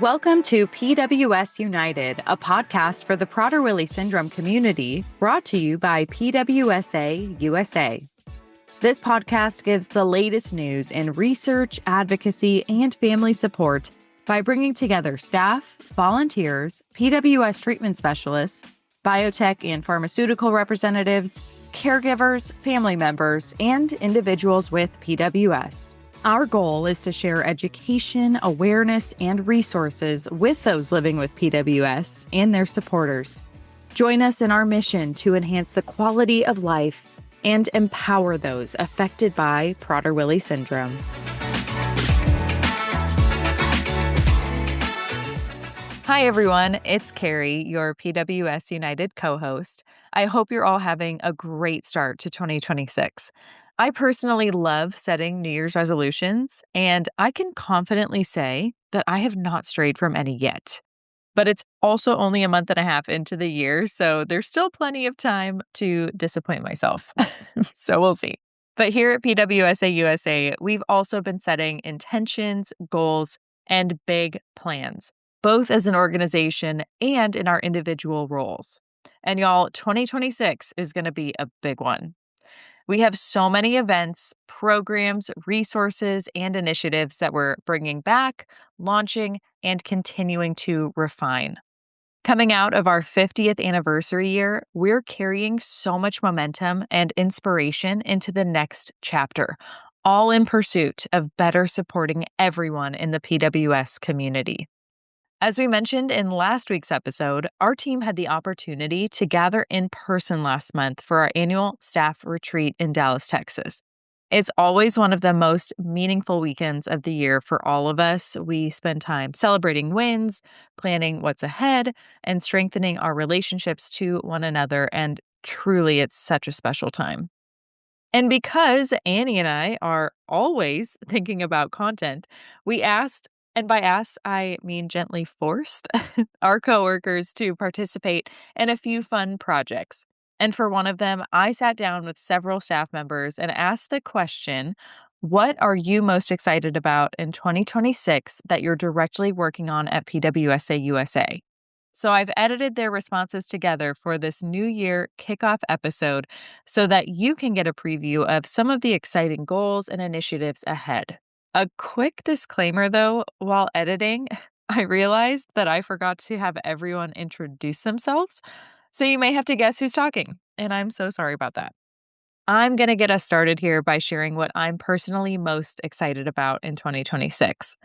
Welcome to PWS United, a podcast for the Prader-Willi syndrome community, brought to you by PWSA USA. This podcast gives the latest news in research, advocacy, and family support by bringing together staff, volunteers, PWS treatment specialists, biotech and pharmaceutical representatives, caregivers, family members, and individuals with PWS. Our goal is to share education, awareness, and resources with those living with PWS and their supporters. Join us in our mission to enhance the quality of life and empower those affected by Prader-Willi syndrome. Hi, everyone. It's Carrie, your PWS United co-host. I hope you're all having a great start to 2026. I personally love setting New Year's resolutions, and I can confidently say that I have not strayed from any yet. But it's also only a month and a half into the year, so there's still plenty of time to disappoint myself. So we'll see. But here at PWSA USA, we've also been setting intentions, goals, and big plans, both as an organization and in our individual roles. And y'all, 2026 is going to be a big one. We have so many events, programs, resources, and initiatives that we're bringing back, launching, and continuing to refine. Coming out of our 50th anniversary year, we're carrying so much momentum and inspiration into the next chapter, all in pursuit of better supporting everyone in the PWS community. As we mentioned in last week's episode, our team had the opportunity to gather in person last month for our annual staff retreat in Dallas, Texas. It's always one of the most meaningful weekends of the year for all of us. We spend time celebrating wins, planning what's ahead, and strengthening our relationships to one another, and truly it's such a special time. And because Annie and I are always thinking about content, we asked, and by asked, I mean gently forced, our coworkers to participate in a few fun projects. And for one of them, I sat down with several staff members and asked the question, what are you most excited about in 2026 that you're directly working on at PWSA USA? So I've edited their responses together for this New Year kickoff episode so that you can get a preview of some of the exciting goals and initiatives ahead. A quick disclaimer, though, while editing, I realized that I forgot to have everyone introduce themselves, so you may have to guess who's talking, and I'm so sorry about that. I'm going to get us started here by sharing what I'm personally most excited about in 2026.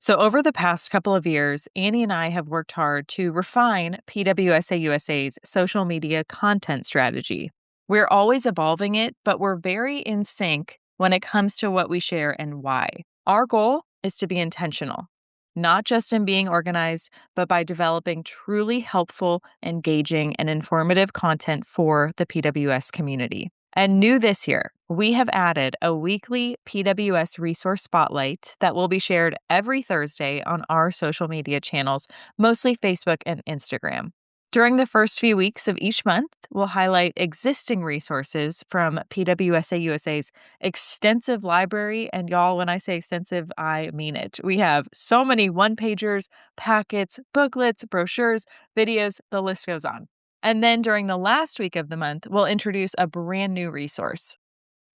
So over the past couple of years, Annie and I have worked hard to refine PWSA USA's social media content strategy. We're always evolving it, but we're very in sync when it comes to what we share and why. Our goal is to be intentional, not just in being organized, but by developing truly helpful, engaging, and informative content for the PWS community. And new this year, we have added a weekly PWS resource spotlight that will be shared every Thursday on our social media channels, mostly Facebook and Instagram. During the first few weeks of each month, we'll highlight existing resources from PWSA USA's extensive library. And y'all, when I say extensive, I mean it. We have so many one-pagers, packets, booklets, brochures, videos, the list goes on. And then during the last week of the month, we'll introduce a brand new resource.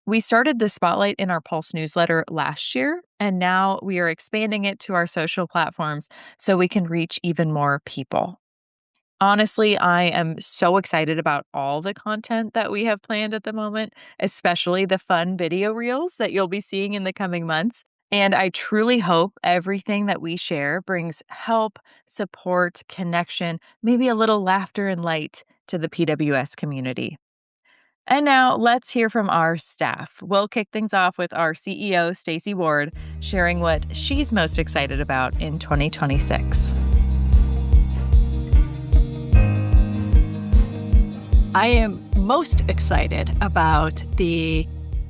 We started the spotlight in our Pulse newsletter last year, and now we are expanding it to our social platforms so we can reach even more people. Honestly, I am so excited about all the content that we have planned at the moment, especially the fun video reels that you'll be seeing in the coming months. And I truly hope everything that we share brings help, support, connection, maybe a little laughter and light to the PWS community. And now let's hear from our staff. We'll kick things off with our CEO, Stacey Ward, sharing what she's most excited about in 2026. I am most excited about the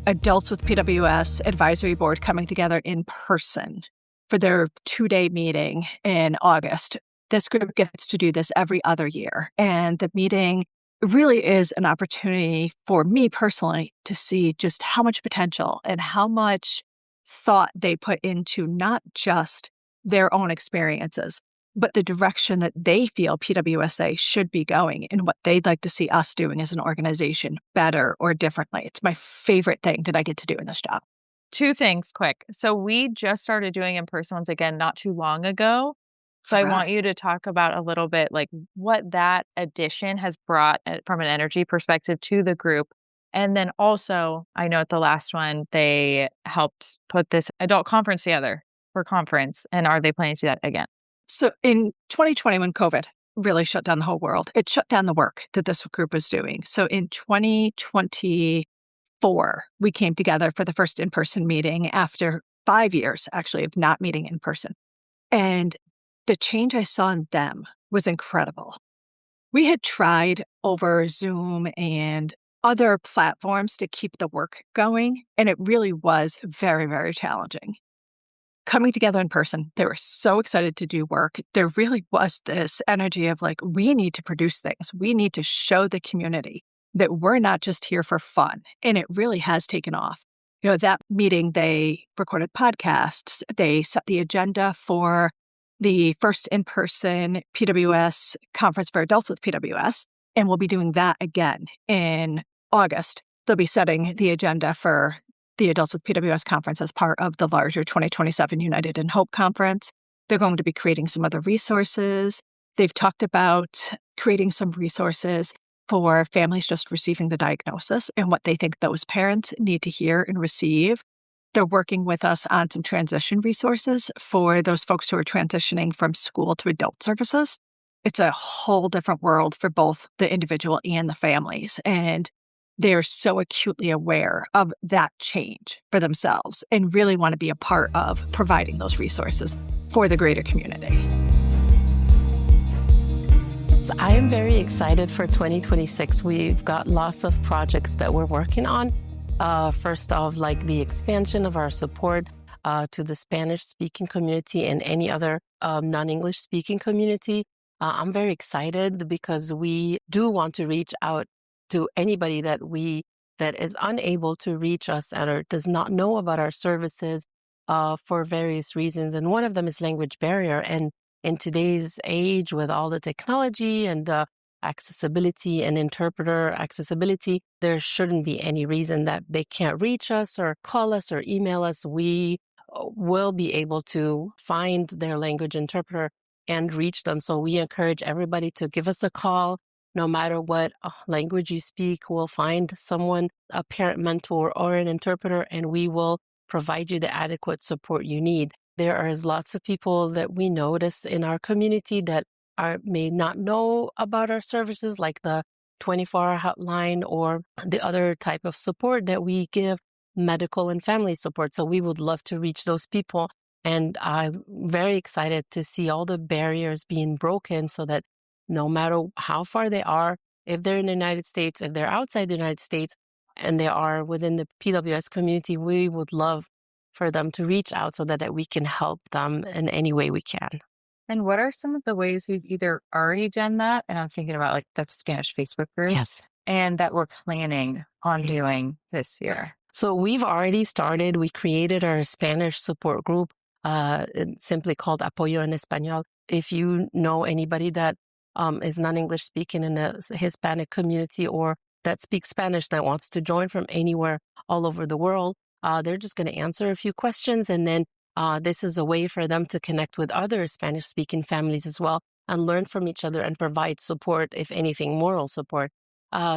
Adults with PWS Advisory Board coming together in person for their 2-day meeting in August. This group gets to do this every other year. And the meeting really is an opportunity for me personally to see just how much potential and how much thought they put into not just their own experiences, but the direction that they feel PWSA should be going and what they'd like to see us doing as an organization better or differently. It's my favorite thing that I get to do in this job. Two things quick. So we just started doing in-person ones again not too long ago. So I want Correct. you to talk about a little bit like what that addition has brought from an energy perspective to the group. And then also, I know at the last one, they helped put this adult conference together for conference. And are they planning to do that again? So in 2020, when COVID really shut down the whole world, it shut down the work that this group was doing. So in 2024, we came together for the first in-person meeting after 5 years, actually, of not meeting in person. And the change I saw in them was incredible. We had tried over Zoom and other platforms to keep the work going, and it really was very, very challenging. Coming together in person, they were so excited to do work. There really was this energy of like, we need to produce things. We need to show the community that we're not just here for fun. And it really has taken off. That meeting, they recorded podcasts. They set the agenda for the first in-person PWS conference for adults with PWS. And we'll be doing that again in August. They'll be setting the agenda for the Adults with PWS conference as part of the larger 2027 United in Hope conference. They're going to be creating some other resources. They've talked about creating some resources for families just receiving the diagnosis and what they think those parents need to hear and receive. They're working with us on some transition resources for those folks who are transitioning from school to adult services. It's a whole different world for both the individual and the families. And they're so acutely aware of that change for themselves and really want to be a part of providing those resources for the greater community. I am very excited for 2026. We've got lots of projects that we're working on. First off, like the expansion of our support to the Spanish-speaking community and any other non-English speaking community. I'm very excited because we do want to reach out to anybody that is unable to reach us or does not know about our services for various reasons. And one of them is language barrier. And in today's age, with all the technology and accessibility and interpreter accessibility, there shouldn't be any reason that they can't reach us or call us or email us. We will be able to find their language interpreter and reach them. So we encourage everybody to give us a call. No matter what language you speak, we'll find someone, a parent mentor or an interpreter, and we will provide you the adequate support you need. There are lots of people that we notice in our community that may not know about our services, like the 24-hour hotline or the other type of support that we give, medical and family support. So we would love to reach those people. And I'm very excited to see all the barriers being broken so that no matter how far they are, if they're in the United States, if they're outside the United States, and they are within the PWS community, we would love for them to reach out so that we can help them in any way we can. And what are some of the ways we've either already done that, and I'm thinking about like the Spanish Facebook group, Yes, and that we're planning on doing this year? So we've already started. We created our Spanish support group, simply called Apoyo en Español. If you know anybody that is non-English speaking in the Hispanic community or that speaks Spanish that wants to join from anywhere all over the world, they're just going to answer a few questions. And then this is a way for them to connect with other Spanish-speaking families as well and learn from each other and provide support, if anything, moral support.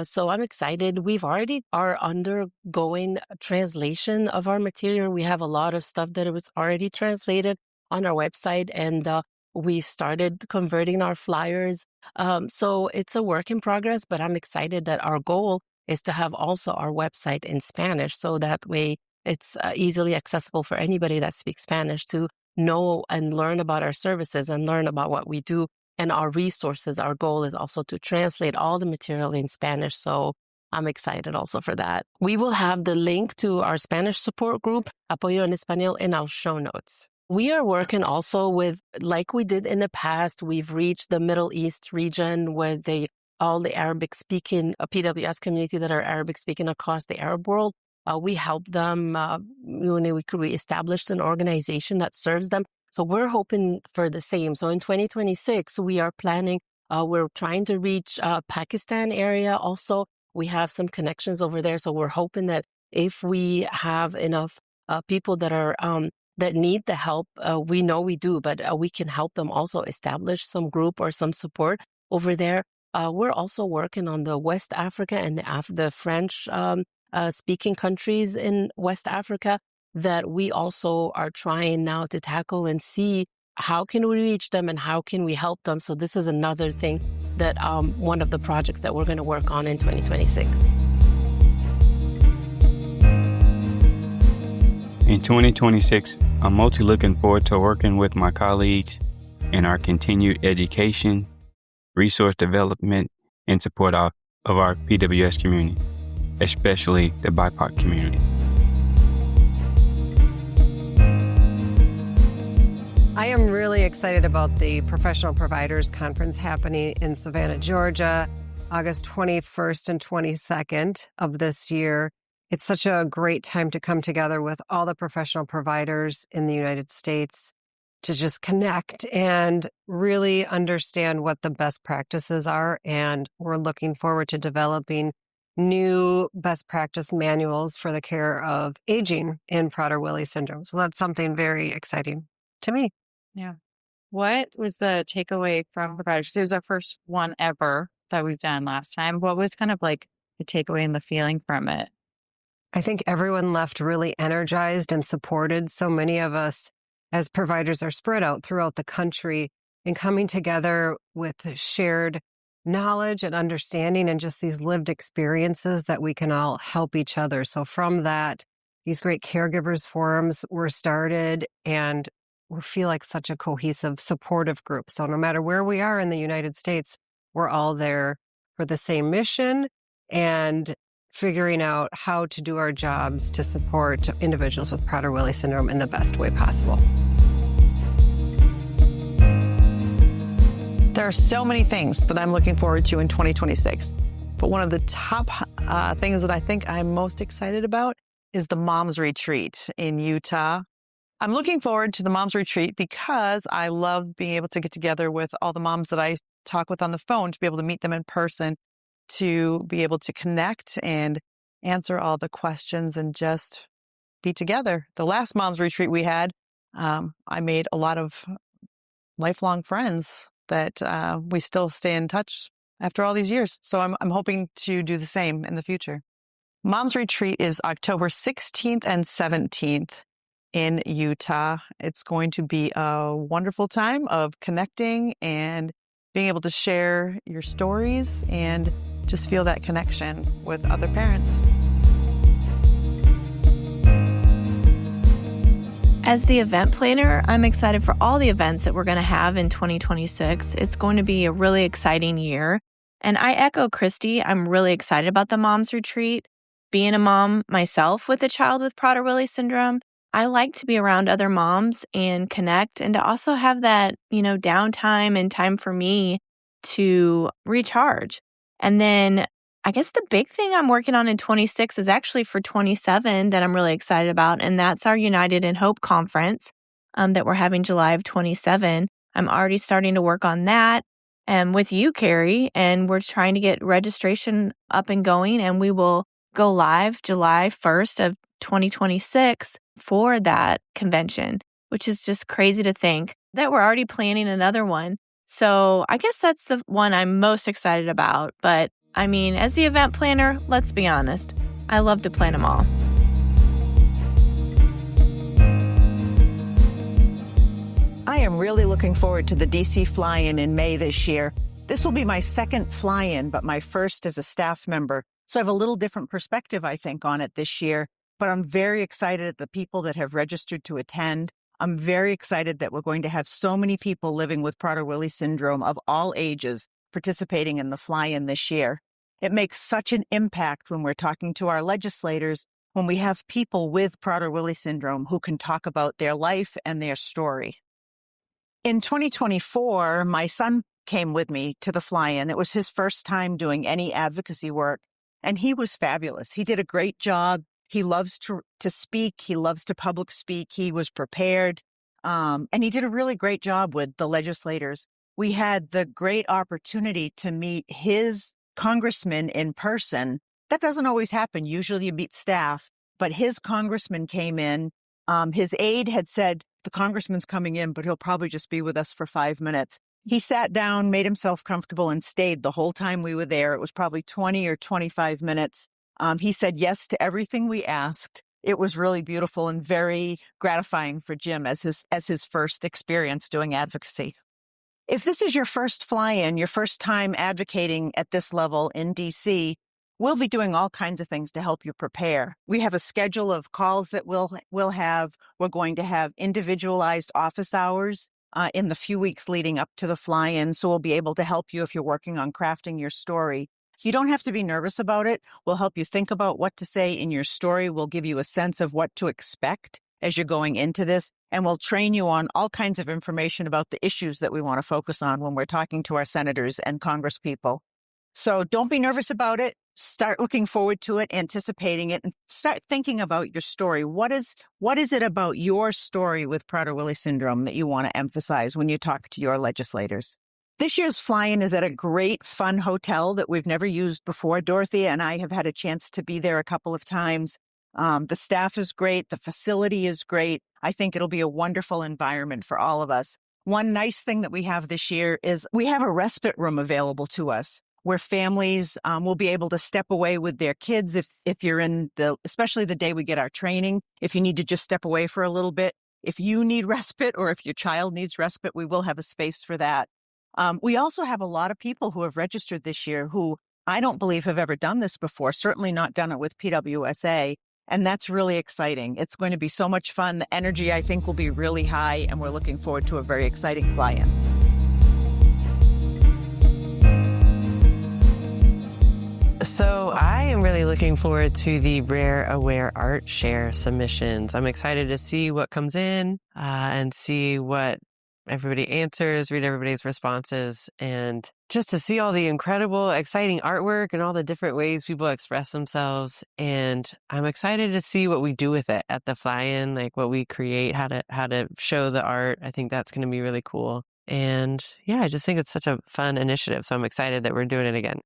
So I'm excited. We've already are undergoing translation of our material. We have a lot of stuff that was already translated on our website, and we started converting our flyers. So it's a work in progress, but I'm excited that our goal is to have also our website in Spanish. So that way it's easily accessible for anybody that speaks Spanish to know and learn about our services and learn about what we do and our resources. Our goal is also to translate all the material in Spanish. So I'm excited also for that. We will have the link to our Spanish support group, Apoyo en Español, in our show notes. We are working also with, like we did in the past, we've reached the Middle East region where all the Arabic-speaking PWS community that are Arabic-speaking across the Arab world. We help them. We established an organization that serves them. So we're hoping for the same. So in 2026, we are planning, we're trying to reach Pakistan area also. We have some connections over there. So we're hoping that if we have enough people that are that need the help, we know we do, but we can help them also establish some group or some support over there. We're also working on the West Africa and the French speaking countries in West Africa that we also are trying now to tackle and see how can we reach them and how can we help them. So this is another thing that one of the projects that we're going to work on in 2026. In 2026, I'm mostly looking forward to working with my colleagues in our continued education, resource development, and support of our PWS community, especially the BIPOC community. I am really excited about the Professional Providers Conference happening in Savannah, Georgia, August 21st and 22nd of this year. It's such a great time to come together with all the professional providers in the United States to just connect and really understand what the best practices are. And we're looking forward to developing new best practice manuals for the care of aging in Prader-Willi syndrome. So that's something very exciting to me. Yeah. What was the takeaway from providers? It was our first one ever that we've done last time. What was kind of like the takeaway and the feeling from it? I think everyone left really energized and supported. So many of us as providers are spread out throughout the country, and coming together with shared knowledge and understanding and just these lived experiences that we can all help each other. So from that, these great caregivers forums were started, and we feel like such a cohesive, supportive group. So no matter where we are in the United States, we're all there for the same mission and figuring out how to do our jobs to support individuals with Prader-Willi syndrome in the best way possible. There are so many things that I'm looking forward to in 2026, but one of the top things that I think I'm most excited about is the Moms Retreat in Utah. I'm looking forward to the Moms Retreat because I love being able to get together with all the moms that I talk with on the phone, to be able to meet them in person, to be able to connect and answer all the questions and just be together. The last Moms Retreat we had, I made a lot of lifelong friends that we still stay in touch after all these years. So I'm hoping to do the same in the future. Moms Retreat is October 16th and 17th in Utah. It's going to be a wonderful time of connecting and being able to share your stories and just feel that connection with other parents. As the event planner, I'm excited for all the events that we're going to have in 2026. It's going to be a really exciting year. And I echo Christy, I'm really excited about the Moms Retreat. Being a mom myself with a child with Prader-Willi syndrome, I like to be around other moms and connect, and to also have that, downtime and time for me to recharge. And then I guess the big thing I'm working on in 26 is actually for 27 that I'm really excited about, and that's our United in Hope conference that we're having July of 27. I'm already starting to work on that with you, Carrie, and we're trying to get registration up and going, and we will go live July 1st of 2026 for that convention, which is just crazy to think that we're already planning another one. So I guess that's the one I'm most excited about. But I mean, as the event planner, let's be honest, I love to plan them all. I am really looking forward to the DC fly-in in May this year. This will be my second fly-in, but my first as a staff member. So I have a little different perspective, I think, on it this year. But I'm very excited at the people that have registered to attend. I'm very excited that we're going to have so many people living with Prader-Willi syndrome of all ages participating in the fly-in this year. It makes such an impact when we're talking to our legislators, when we have people with Prader-Willi syndrome who can talk about their life and their story. In 2024, my son came with me to the fly-in. It was his first time doing any advocacy work, and he was fabulous. He did a great job. He loves to speak. He loves to public speak. He was prepared. And he did a really great job with the legislators. We had the great opportunity to meet his congressman in person. That doesn't always happen. Usually you meet staff, but his congressman came in. His aide had said, the congressman's coming in, but he'll probably just be with us for 5 minutes. He sat down, made himself comfortable, and stayed the whole time we were there. It was probably 20 or 25 minutes. He said yes to everything we asked. It was really beautiful and very gratifying for Jim as his first experience doing advocacy. If this is your first fly-in, your first time advocating at this level in DC, we'll be doing all kinds of things to help you prepare. We have a schedule of calls that we'll have. We're going to have individualized office hours in the few weeks leading up to the fly-in, so we'll be able to help you if you're working on crafting your story. You don't have to be nervous about it. We'll help you think about what to say in your story. We'll give you a sense of what to expect as you're going into this, and we'll train you on all kinds of information about the issues that we want to focus on when we're talking to our senators and congresspeople. So don't be nervous about it. Start looking forward to it, anticipating it, and start thinking about your story. What is it about your story with Prader-Willi syndrome that you want to emphasize when you talk to your legislators? This year's fly-in is at a great, fun hotel that we've never used before. Dorothy and I have had a chance to be there a couple of times. The staff is great. The facility is great. I think it'll be a wonderful environment for all of us. One nice thing that we have this year is we have a respite room available to us where families will be able to step away with their kids if you're especially the day we get our training, if you need to just step away for a little bit. If you need respite or if your child needs respite, we will have a space for that. We also have a lot of people who have registered this year who I don't believe have ever done this before, certainly not done it with PWSA, and that's really exciting. It's going to be so much fun. The energy, I think, will be really high, and we're looking forward to a very exciting fly-in. So I am really looking forward to the Rare Aware Art Share submissions. I'm excited to see what comes in and see what everybody answers, read everybody's responses, and just to see all the incredible, exciting artwork and all the different ways people express themselves. And I'm excited to see what we do with it at the fly-in, like what we create, how to show the art. I think that's going to be really cool. And yeah, I just think it's such a fun initiative. So I'm excited that we're doing it again.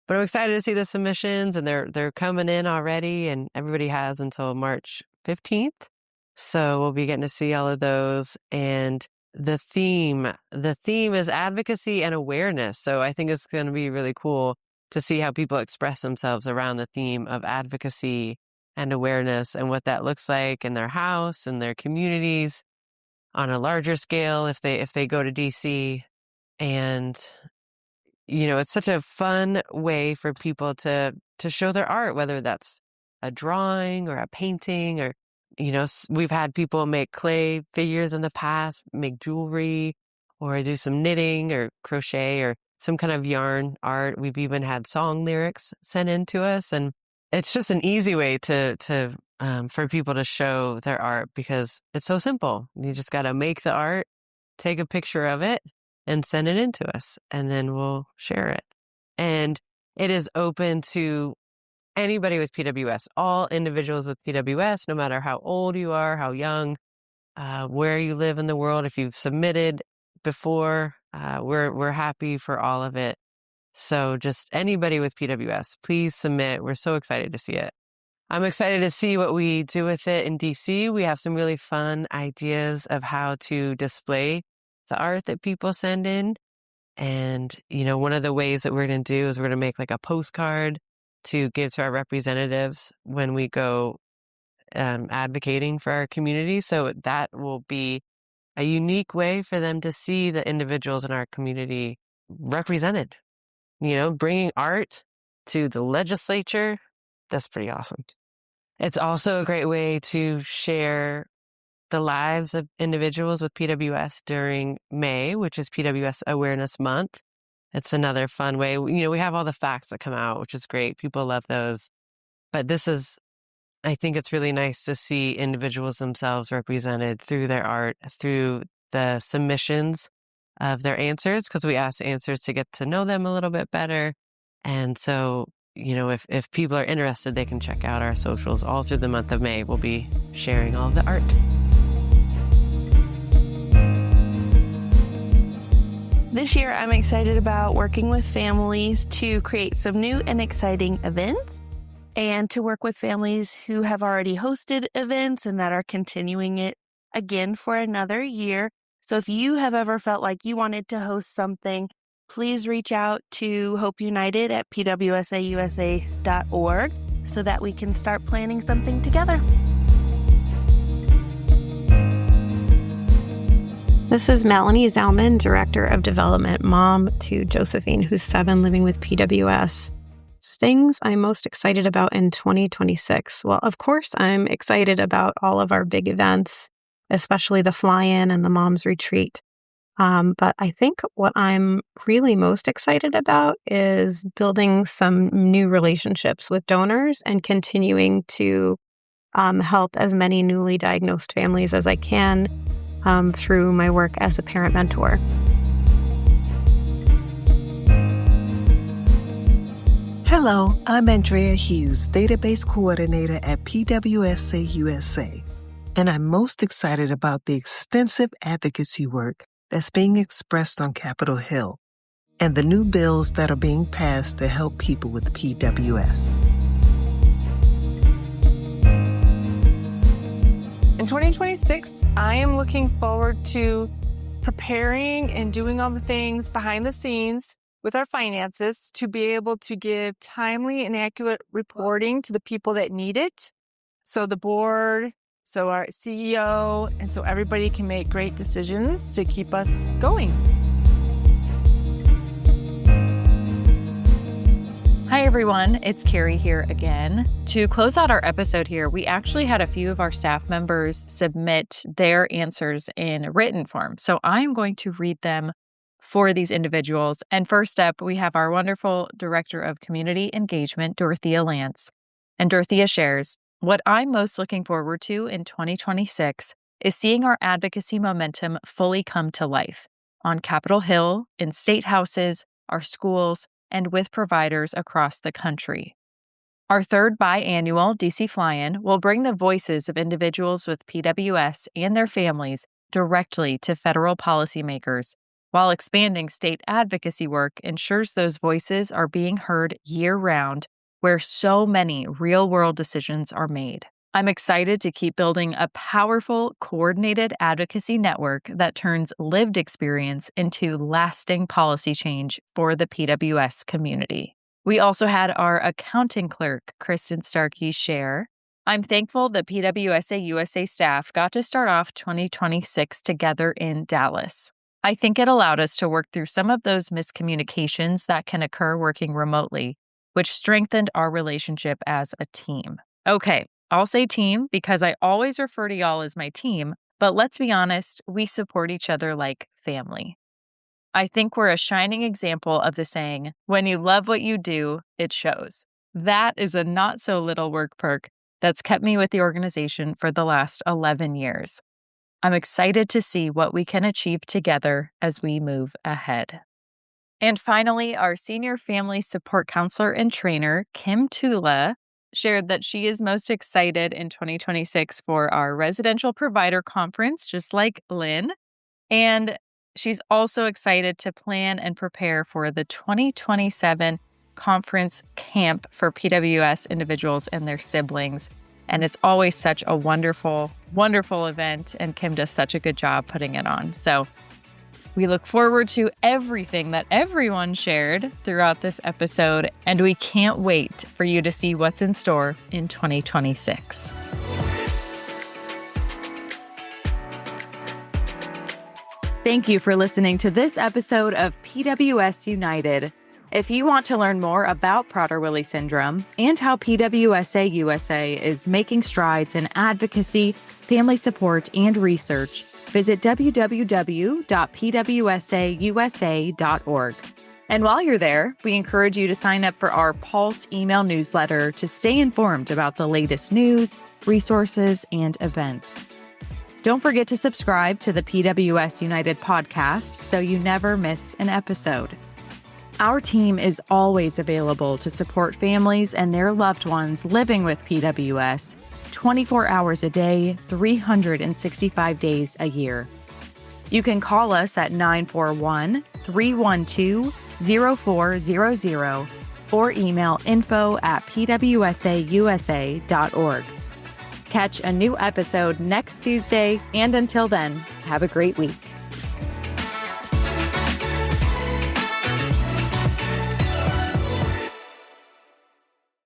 But I'm excited to see the submissions, and they're coming in already, and everybody has until March 15th. So we'll be getting to see all of those. And the theme is advocacy and awareness. So I think it's going to be really cool to see how people express themselves around the theme of advocacy and awareness and what that looks like in their house and their communities on a larger scale if they go to DC. And you know, it's such a fun way for people to show their art, whether that's a drawing or a painting, or, you know, we've had people make clay figures in the past, make jewelry, or do some knitting or crochet or some kind of yarn art. We've even had song lyrics sent in to us. And it's just an easy way for people to show their art because it's so simple. You just got to make the art, take a picture of it, and send it in to us, and then we'll share it. And it is open to anybody with PWS, all individuals with PWS, no matter how old you are, how young, where you live in the world. If you've submitted before, we're happy for all of it. So just anybody with PWS, please submit. We're so excited to see it. I'm excited to see what we do with it in DC. We have some really fun ideas of how to display the art that people send in. And, you know, one of the ways that we're going to do is we're going to make like a postcard to give to our representatives when we go advocating for our community. So that will be a unique way for them to see the individuals in our community represented. You know, bringing art to the legislature, that's pretty awesome. It's also a great way to share the lives of individuals with PWS during May, which is PWS Awareness Month. It's another fun way. You know, we have all the facts that come out, which is great. People love those. But I think it's really nice to see individuals themselves represented through their art, through the submissions of their answers, because we ask answers to get to know them a little bit better. And so, you know, if people are interested, they can check out our socials all through the month of May. We'll be sharing all of the art. This year, I'm excited about working with families to create some new and exciting events and to work with families who have already hosted events and that are continuing it again for another year. So if you have ever felt like you wanted to host something, please reach out to Hope United at PWSAUSA.org so that we can start planning something together. This is Melanie Zalman, Director of Development, mom to Josephine, who's 7, living with PWS. Things I'm most excited about in 2026. Well, of course, I'm excited about all of our big events, especially the fly-in and the mom's retreat. But I think what I'm really most excited about is building some new relationships with donors and continuing to help as many newly diagnosed families as I can through my work as a parent mentor. Hello, I'm Andrea Hughes, Database Coordinator at PWSA USA, and I'm most excited about the extensive advocacy work that's being expressed on Capitol Hill and the new bills that are being passed to help people with PWS. In 2026, I am looking forward to preparing and doing all the things behind the scenes with our finances to be able to give timely and accurate reporting to the people that need it. So the board, so our CEO, and so everybody can make great decisions to keep us going. Hi, everyone. It's Carrie here again. To close out our episode here, we actually had a few of our staff members submit their answers in written form. So I'm going to read them for these individuals. And first up, we have our wonderful Director of Community Engagement, Dorothea Lance. And Dorothea shares, what I'm most looking forward to in 2026 is seeing our advocacy momentum fully come to life on Capitol Hill, in state houses, our schools, and with providers across the country. Our third biannual DC Fly-In will bring the voices of individuals with PWS and their families directly to federal policymakers, while expanding state advocacy work ensures those voices are being heard year-round, where so many real-world decisions are made. I'm excited to keep building a powerful, coordinated advocacy network that turns lived experience into lasting policy change for the PWS community. We also had our accounting clerk, Kristen Starkey, share, I'm thankful the PWSA USA staff got to start off 2026 together in Dallas. I think it allowed us to work through some of those miscommunications that can occur working remotely, which strengthened our relationship as a team. Okay, I'll say team because I always refer to y'all as my team, but let's be honest, we support each other like family. I think we're a shining example of the saying, when you love what you do, it shows. That is a not so little work perk that's kept me with the organization for the last 11 years. I'm excited to see what we can achieve together as we move ahead. And finally, our senior family support counselor and trainer, Kim Tula, shared that she is most excited in 2026 for our residential provider conference, just like Lynn. And she's also excited to plan and prepare for the 2027 conference camp for PWS individuals and their siblings. And it's always such a wonderful, wonderful event. And Kim does such a good job putting it on. So we look forward to everything that everyone shared throughout this episode, and we can't wait for you to see what's in store in 2026. Thank you for listening to this episode of PWS United. If you want to learn more about Prader-Willi syndrome and how PWSA USA is making strides in advocacy, family support, and research, visit www.pwsausa.org. And while you're there, we encourage you to sign up for our Pulse email newsletter to stay informed about the latest news, resources, and events. Don't forget to subscribe to the PWS United podcast so you never miss an episode. Our team is always available to support families and their loved ones living with PWS 24 hours a day, 365 days a year. You can call us at 312-0400 or email info@pwsausa.org. Catch a new episode next Tuesday, and until then, have a great week.